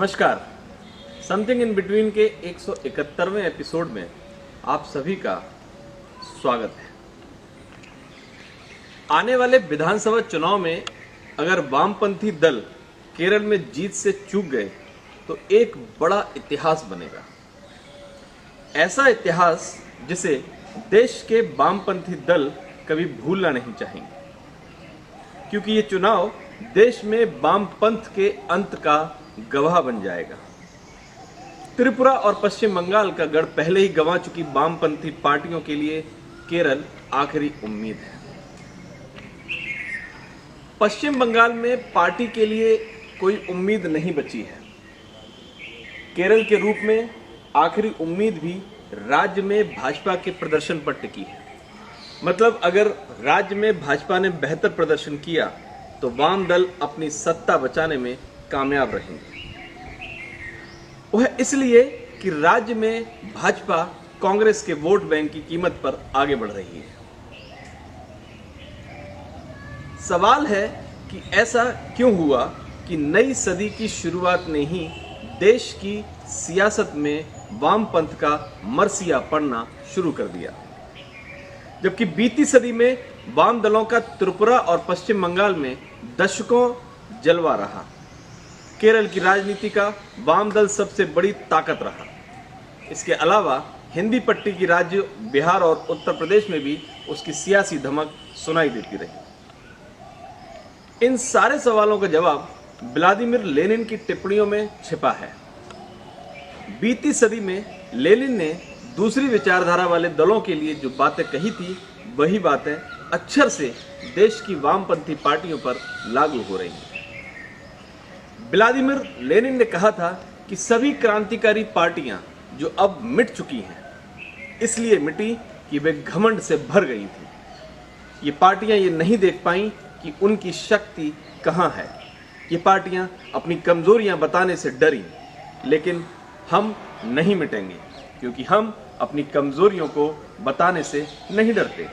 नमस्कार। Something in between के 171वें episode में आप सभी का स्वागत है। आने वाले विधानसभा चुनाव में अगर वामपंथी दल केरल में जीत से चूक गए तो एक बड़ा इतिहास बनेगा। ऐसा इतिहास जिसे देश के वामपंथी दल कभी भूलना नहीं चाहेंगे, क्योंकि ये चुनाव देश में वामपंथ के अंत का गवाह बन जाएगा। त्रिपुरा और पश्चिम बंगाल का गढ़ पहले ही गंवा चुकी वामपंथी पार्टियों के लिए केरल आखिरी उम्मीद है। पश्चिम बंगाल में पार्टी के लिए कोई उम्मीद नहीं बची है। केरल के रूप में आखिरी उम्मीद भी राज्य में भाजपा के प्रदर्शन पर टिकी है। मतलब अगर राज्य में भाजपा ने बेहतर प्रदर्शन किया तो वाम दल अपनी सत्ता बचाने में कामयाब रहेंगे। वह इसलिए कि राज्य में भाजपा कांग्रेस के वोट बैंक की कीमत पर आगे बढ़ रही है। सवाल है कि ऐसा क्यों हुआ कि नई सदी की शुरुआत ने ही देश की सियासत में वामपंथ का मरसिया पड़ना शुरू कर दिया, जबकि बीती सदी में वाम दलों का त्रिपुरा और पश्चिम बंगाल में दशकों जलवा रहा। केरल की राजनीति का वाम दल सबसे बड़ी ताकत रहा। इसके अलावा हिंदी पट्टी की राज्य बिहार और उत्तर प्रदेश में भी उसकी सियासी धमक सुनाई देती रही। इन सारे सवालों का जवाब व्लादिमीर लेनिन की टिप्पणियों में छिपा है। बीती सदी में लेनिन ने दूसरी विचारधारा वाले दलों के लिए जो बातें कही थी, वही बातें अक्षर से देश की वामपंथी पार्टियों पर लागू हो रही हैं। व्लादिमीर लेनिन ने कहा था कि सभी क्रांतिकारी पार्टियां जो अब मिट चुकी हैं, इसलिए मिटी कि वे घमंड से भर गई थी। ये पार्टियां ये नहीं देख पाई कि उनकी शक्ति कहां है। ये पार्टियां अपनी कमजोरियां बताने से डरी। लेकिन हम नहीं मिटेंगे, क्योंकि हम अपनी कमजोरियों को बताने से नहीं डरते,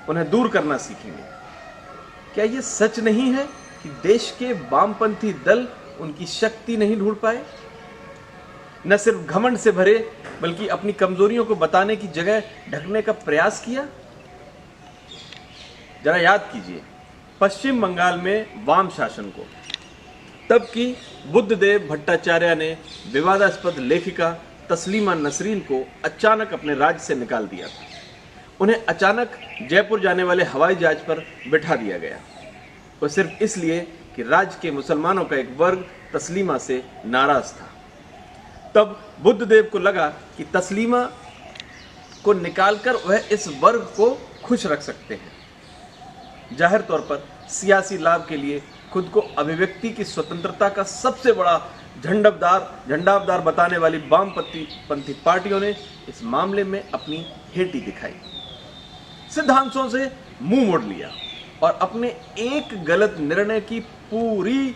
उन्हें दूर करना सीखेंगे। क्या ये सच नहीं है कि देश के वामपंथी दल उनकी शक्ति नहीं ढूंढ पाए? न सिर्फ घमंड से भरे, बल्कि अपनी कमजोरियों को बताने की जगह ढकने का प्रयास किया। जरा याद कीजिए, पश्चिम बंगाल में वाम शासन को तब की बुद्धदेव भट्टाचार्य ने विवादास्पद लेखिका तस्लीमा नसरीन को अचानक अपने राज्य से निकाल दिया था। उन्हें अचानक जयपुर जाने वाले हवाई जहाज पर बिठा दिया गया, वो सिर्फ इसलिए कि राज्य के मुसलमानों का एक वर्ग तस्लीमा से नाराज था। तब बुद्धदेव को लगा कि तस्लीमा को निकालकर वह इस वर्ग को खुश रख सकते हैं। जाहिर तौर पर सियासी लाभ के लिए खुद को अभिव्यक्ति की स्वतंत्रता का सबसे बड़ा झंडावदार बताने वाली वामपंथी पार्टियों ने इस मामले में अपनी हेटी दिखाई, सिद्धांतों से मुंह मोड़ लिया और अपने एक गलत निर्णय की पूरी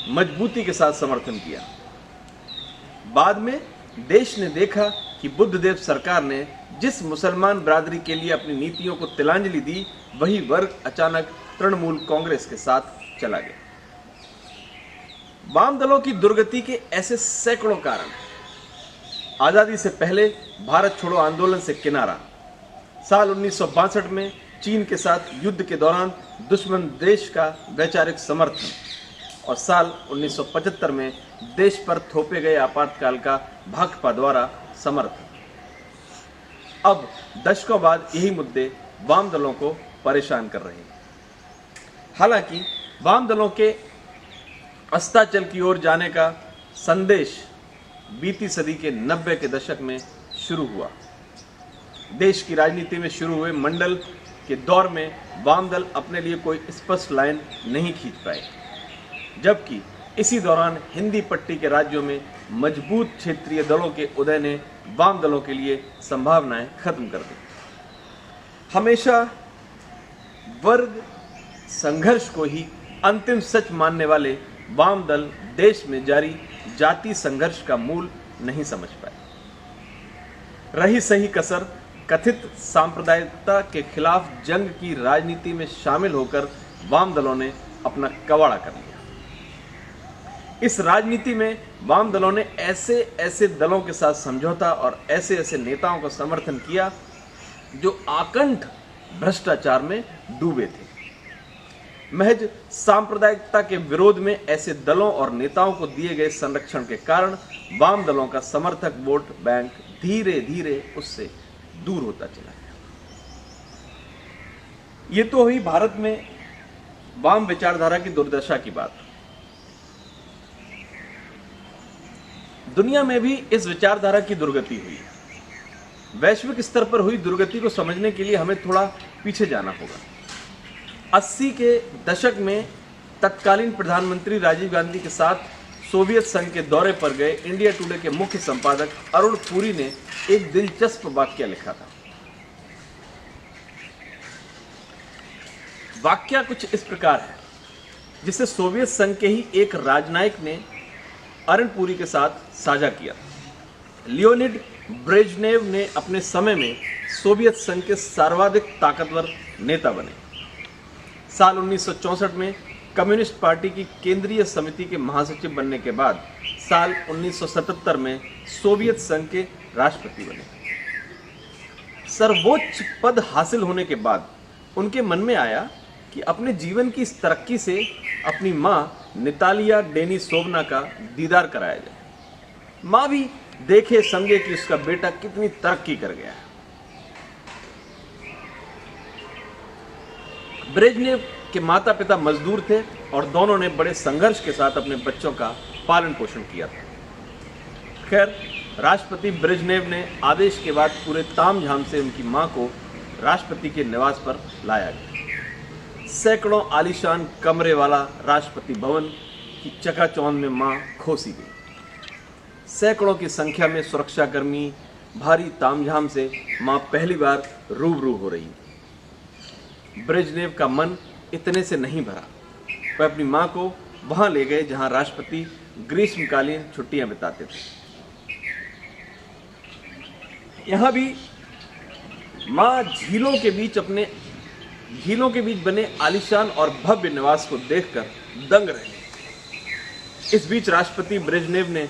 मजबूती के साथ समर्थन किया। बाद में देश ने देखा कि बुद्धदेव सरकार ने जिस मुसलमान बिरादरी के लिए अपनी नीतियों को तिलांजलि दी, वही वर्ग अचानक तृणमूल कांग्रेस के साथ चला गया। वाम दलों की दुर्गति के ऐसे सैकड़ों कारण। आजादी से पहले भारत छोड़ो आंदोलन से किनारा, साल 1962 में चीन के साथ युद्ध के दौरान दुश्मन देश का वैचारिक समर्थन, और साल 1975 में देश पर थोपे गए आपातकाल का भाकपा द्वारा समर्थन। अब दशकों बाद यही मुद्दे वाम दलों को परेशान कर रहे हैं। हालांकि वाम दलों के अस्ताचल की ओर जाने का संदेश बीती सदी के 90 के दशक में शुरू हुआ। देश की राजनीति में शुरू हुए मंडल के दौर में वाम दल अपने लिए कोई स्पष्ट लाइन नहीं खींच पाए, जबकि इसी दौरान हिंदी पट्टी के राज्यों में मजबूत क्षेत्रीय दलों के उदय ने वाम दलों के लिए संभावनाएं खत्म कर दी। हमेशा वर्ग संघर्ष को ही अंतिम सच मानने वाले वाम दल देश में जारी जाति संघर्ष का मूल नहीं समझ पाए। रही सही कसर कथित सांप्रदायिकता के खिलाफ जंग की राजनीति में शामिल होकर वाम दलों ने अपना कवाड़ा कर लिया। इस राजनीति में वाम दलों ने ऐसे ऐसे दलों के साथ समझौता और ऐसे ऐसे नेताओं का समर्थन किया जो आकंठ भ्रष्टाचार में डूबे थे। महज सांप्रदायिकता के विरोध में ऐसे दलों और नेताओं को दिए गए संरक्षण के कारण वाम दलों का समर्थक वोट बैंक धीरे धीरे उससे दूर होता चला गया। ये तो हुई भारत में वाम विचारधारा की दुर्दशा की बात। दुनिया में भी इस विचारधारा की दुर्गति हुई है। वैश्विक स्तर पर हुई दुर्गति को समझने के लिए हमें थोड़ा पीछे जाना होगा। 80 के दशक में तत्कालीन प्रधानमंत्री राजीव गांधी के साथ सोवियत संघ के दौरे पर गए इंडिया टुडे के मुख्य संपादक अरुण पुरी ने एक दिलचस्प वाक्य लिखा था। वाक्य कुछ इस प्रकार है, जिसे सोवियत संघ के ही एक राजनयिक ने अरुण पुरी के साथ साझा किया। लियोनिड ब्रेजनेव ने अपने समय में सोवियत संघ के सर्वाधिक ताकतवर नेता बने। साल 1964 में कम्युनिस्ट पार्टी की केंद्रीय समिति के महासचिव बनने के बाद साल 1977 में सोवियत संघ के राष्ट्रपति बने। सर्वोच्च पद हासिल होने के बाद उनके मन में आया कि अपने जीवन की इस तरक्की से अपनी मां नितालिया डेनिसोवना का दीदार कराया जाए। मां भी देखे समझे कि उसका बेटा कितनी तरक्की कर गया है। ब्रेजनेव के माता पिता मजदूर थे और दोनों ने बड़े संघर्ष के साथ अपने बच्चों का पालन पोषण किया था। खैर, राष्ट्रपति ब्रेजनेव ने आदेश के बाद पूरे तामझाम से उनकी मां को राष्ट्रपति के निवास पर लाया गया। सैकड़ों आलीशान कमरे वाला राष्ट्रपति भवन की चकाचौंध में मां खोसी गई। सैकड़ों की संख्या में सुरक्षाकर्मी, भारी तामझाम से मां पहली बार रूबरू हो रही थी। ब्रेजनेव का मन इतने से नहीं भरा। वह अपनी मां को वहां ले गए जहां राष्ट्रपति ग्रीष्मकालीन छुट्टियां बिताते थे। यहां भी मां झीलों के बीच बने आलीशान और भव्य निवास को देखकर दंग रहे। इस बीच राष्ट्रपति ब्रेजनेव ने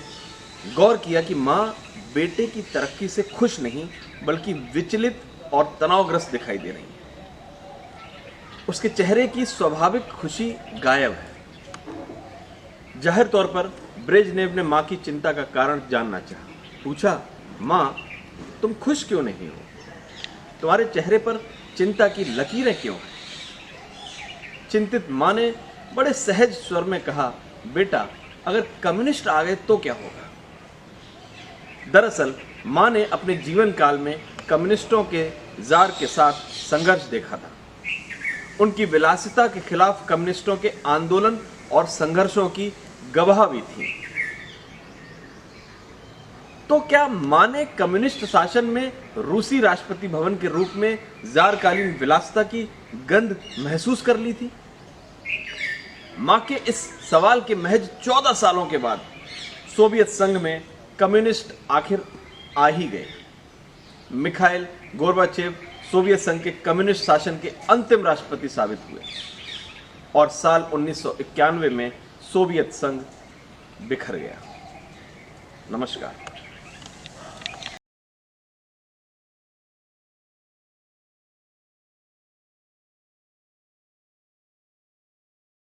गौर किया कि मां बेटे की तरक्की से खुश नहीं बल्कि विचलित और तनावग्रस्त दिखाई दे रही है। उसके चेहरे की स्वाभाविक खुशी गायब है। जाहिर तौर पर ब्रेजनेव ने मां की चिंता का कारण जानना चाहा। पूछा, मां, तुम खुश क्यों नहीं हो? तुम्हारे चेहरे पर चिंता की लकीरें क्यों हैं? चिंतित मां ने बड़े सहज स्वर में कहा, बेटा, अगर कम्युनिस्ट आ गए तो क्या होगा? दरअसल मां ने अपने जीवन काल में कम्युनिस्टों के जार के साथ संघर्ष देखा था। उनकी विलासिता के खिलाफ कम्युनिस्टों के आंदोलन और संघर्षों की गवाह भी थी। तो क्या मां ने कम्युनिस्ट शासन में रूसी राष्ट्रपति भवन के रूप में जारकालीन विलासिता की गंध महसूस कर ली थी? मां के इस सवाल के महज 14 सालों के बाद सोवियत संघ में कम्युनिस्ट आखिर आ ही गए। मिखाइल गोर्बाचेव सोवियत संघ के कम्युनिस्ट शासन के अंतिम राष्ट्रपति साबित हुए और साल 1991 में सोवियत संघ बिखर गया। नमस्कार।